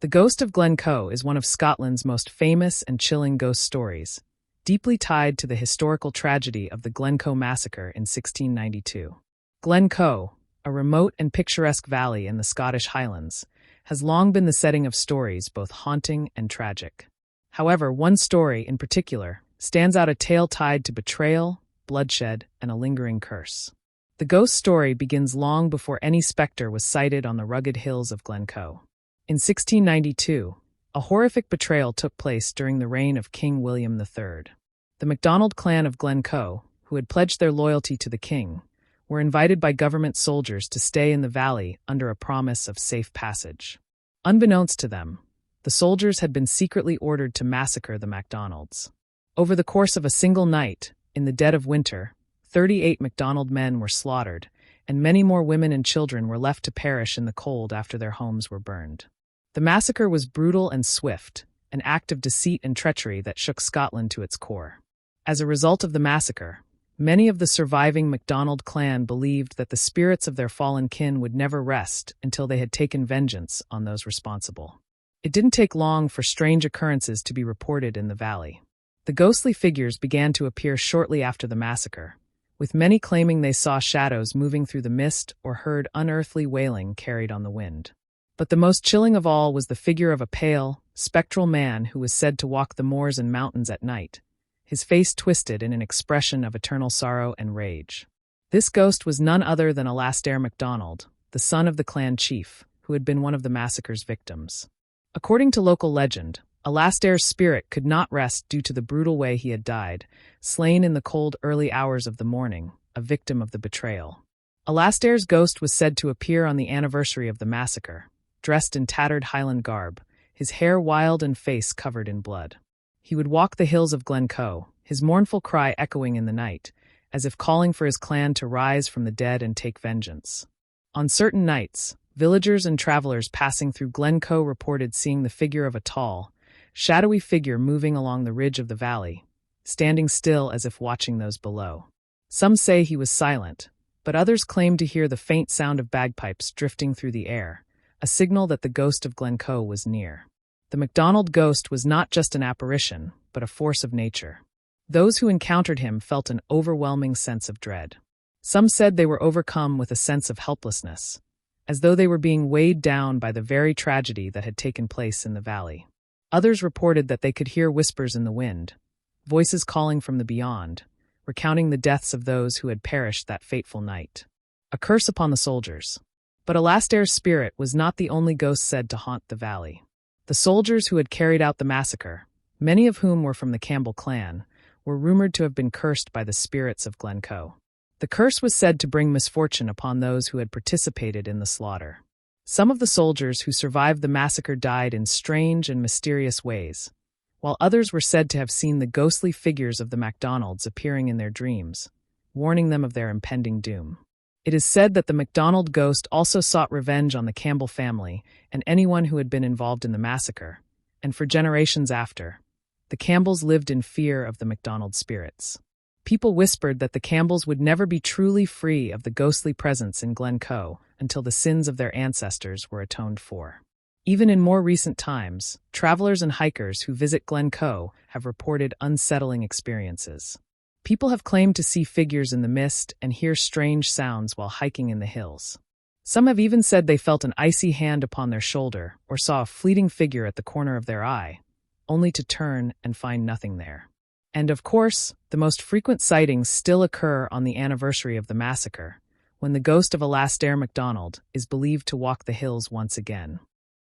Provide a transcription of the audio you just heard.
The ghost of Glencoe is one of Scotland's most famous and chilling ghost stories, deeply tied to the historical tragedy of the Glencoe massacre in 1692. Glencoe, a remote and picturesque valley in the Scottish Highlands, has long been the setting of stories both haunting and tragic. However, one story in particular stands out, a tale tied to betrayal, bloodshed, and a lingering curse. The ghost story begins long before any spectre was sighted on the rugged hills of Glencoe. In 1692, a horrific betrayal took place during the reign of King William III. The MacDonald clan of Glencoe, who had pledged their loyalty to the king, were invited by government soldiers to stay in the valley under a promise of safe passage. Unbeknownst to them, the soldiers had been secretly ordered to massacre the MacDonalds. Over the course of a single night, in the dead of winter, 38 MacDonald men were slaughtered, and many more women and children were left to perish in the cold after their homes were burned. The massacre was brutal and swift, an act of deceit and treachery that shook Scotland to its core. As a result of the massacre, many of the surviving MacDonald clan believed that the spirits of their fallen kin would never rest until they had taken vengeance on those responsible. It didn't take long for strange occurrences to be reported in the valley. The ghostly figures began to appear shortly after the massacre, with many claiming they saw shadows moving through the mist or heard unearthly wailing carried on the wind. But the most chilling of all was the figure of a pale, spectral man who was said to walk the moors and mountains at night, his face twisted in an expression of eternal sorrow and rage. This ghost was none other than Alastair MacDonald, the son of the clan chief, who had been one of the massacre's victims. According to local legend, Alastair's spirit could not rest due to the brutal way he had died, slain in the cold early hours of the morning, a victim of the betrayal. Alastair's ghost was said to appear on the anniversary of the massacre, dressed in tattered Highland garb, his hair wild and face covered in blood. He would walk the hills of Glencoe, his mournful cry echoing in the night, as if calling for his clan to rise from the dead and take vengeance. On certain nights, villagers and travelers passing through Glencoe reported seeing the figure of a tall, shadowy figure moving along the ridge of the valley, standing still as if watching those below. Some say he was silent, but others claimed to hear the faint sound of bagpipes drifting through the air, a signal that the ghost of Glencoe was near. The MacDonald ghost was not just an apparition, but a force of nature. Those who encountered him felt an overwhelming sense of dread. Some said they were overcome with a sense of helplessness, as though they were being weighed down by the very tragedy that had taken place in the valley. Others reported that they could hear whispers in the wind, voices calling from the beyond, recounting the deaths of those who had perished that fateful night. A curse upon the soldiers. But Alastair's spirit was not the only ghost said to haunt the valley. The soldiers who had carried out the massacre, many of whom were from the Campbell clan, were rumored to have been cursed by the spirits of Glencoe. The curse was said to bring misfortune upon those who had participated in the slaughter. Some of the soldiers who survived the massacre died in strange and mysterious ways, while others were said to have seen the ghostly figures of the MacDonalds appearing in their dreams, warning them of their impending doom. It is said that the MacDonald ghost also sought revenge on the Campbell family and anyone who had been involved in the massacre, and for generations after, the Campbells lived in fear of the MacDonald spirits. People whispered that the Campbells would never be truly free of the ghostly presence in Glencoe until the sins of their ancestors were atoned for. Even in more recent times, travelers and hikers who visit Glencoe have reported unsettling experiences. People have claimed to see figures in the mist and hear strange sounds while hiking in the hills. Some have even said they felt an icy hand upon their shoulder or saw a fleeting figure at the corner of their eye, only to turn and find nothing there. And of course, the most frequent sightings still occur on the anniversary of the massacre, when the ghost of Alastair MacDonald is believed to walk the hills once again.